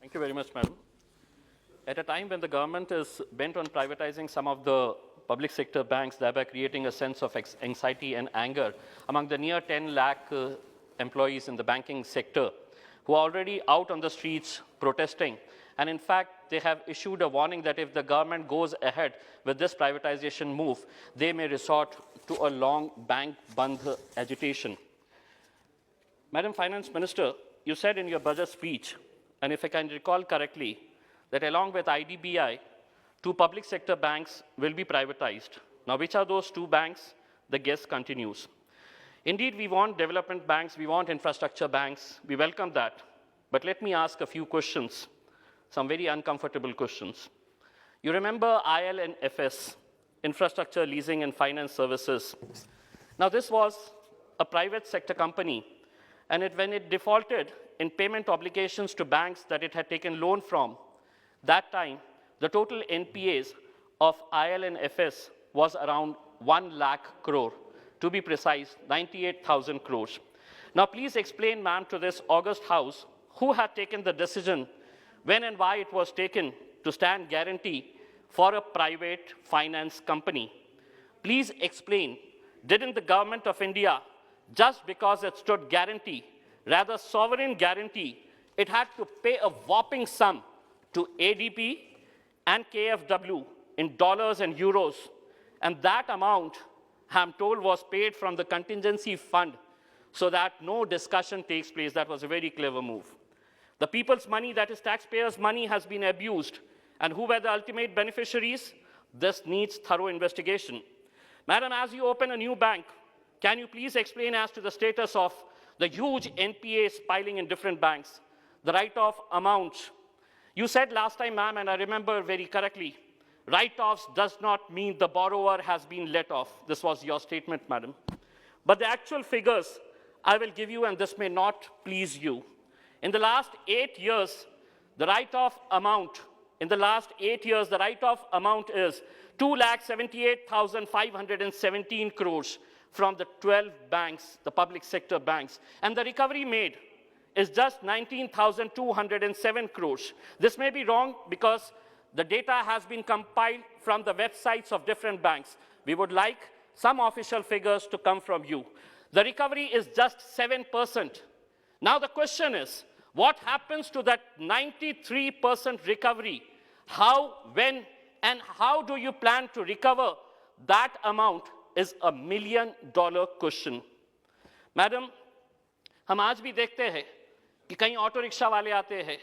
Thank you very much, madam. At a time when the government is bent on privatizing some of the public sector banks, thereby creating a sense of anxiety and anger among the near 10 lakh employees in the banking sector who are already out on the streets protesting. And in fact, they have issued a warning that if the government goes ahead with this privatization move, they may resort to a long bank bandh agitation. Madam Finance Minister, you said in your budget speech, and if I can recall correctly, that along with IDBI, 2 public sector banks will be privatized. Now, which are those 2 banks? The guess continues. Indeed, we want development banks, we want infrastructure banks, we welcome that. But let me ask a few questions, some very uncomfortable questions. You remember IL&FS, Infrastructure Leasing and Finance Services. Now, this was a private sector company, and when it defaulted in payment obligations to banks that it had taken loan from, that time, the total NPAs of IL&FS was around 1 lakh crore. To be precise, 98,000 crores. Now, please explain, ma'am, to this august House, who had taken the decision, when and why it was taken to stand guarantee for a private finance company. Please explain, didn't the government of India, just because it stood guarantee, rather sovereign guarantee, it had to pay a whopping sum to ADP and KFW in dollars and euros. And that amount, I'm told, was paid from the contingency fund so that no discussion takes place. That was a very clever move. The people's money, that is taxpayers' money, has been abused. And who were the ultimate beneficiaries? This needs thorough investigation. Madam, as you open a new bank, can you please explain as to the status of the huge NPAs piling in different banks, the write-off amounts? You said last time, ma'am, and I remember very correctly, write-offs does not mean the borrower has been let off. This was your statement, madam. But the actual figures I will give you, and this may not please you. In the last 8 years, the write-off amount, is 2,78,517 crores from the 12 banks, the public sector banks. And the recovery made is just 19,207 crores. This may be wrong because the data has been compiled from the websites of different banks. We would like some official figures to come from you. The recovery is just 7%. Now the question is, what happens to that 93% recovery? How, when, and how do you plan to recover that amount is a $1 million question. Madam, हम आज भी देखते हैं कि कई auto rickshaw वाले आते हैं,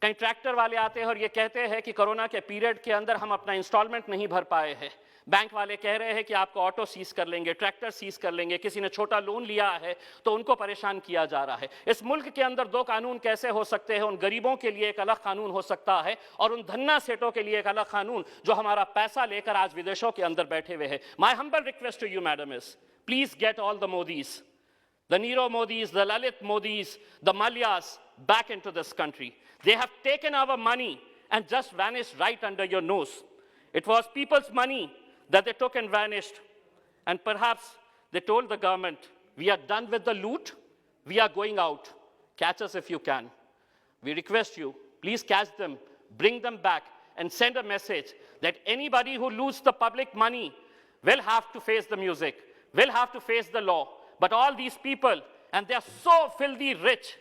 कई ट्रैक्टर वाले आते हैं और ये कहते हैं कि कोरोना के पीरियड के अंदर हम अपना इंस्टॉलमेंट नहीं भर पाए हैं। बैंक वाले कह रहे हैं कि आपको ऑटो सीज कर लेंगे, ट्रैक्टर सीज कर लेंगे, किसी ने छोटा लोन लिया है तो उनको परेशान किया जा रहा है। इस मुल्क के अंदर 2 कानून कैसे हो सकते हैं? उन गरीबों के लिए एक अलग कानून हो सकता है और उन धन्ना सेठों के लिए एक अलग कानून जो हमारा पैसा लेकर आज विदेशों के अंदर बैठे हुए हैं। My humble request to you, madam, is please get all the Modis, the Niro Modis, the Lalit Modis, the Malyas back into this country. They have taken our money and just vanished right under your nose. It was people's money that they took and vanished. And perhaps they told the government, we are done with the loot, we are going out. Catch us if you can. We request you, please catch them, bring them back, and send a message that anybody who loses the public money will have to face the music, will have to face the law. But all these people, and they are so filthy rich,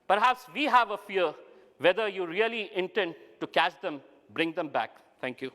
perhaps we have a fear whether you really intend to catch them, bring them back. Thank you.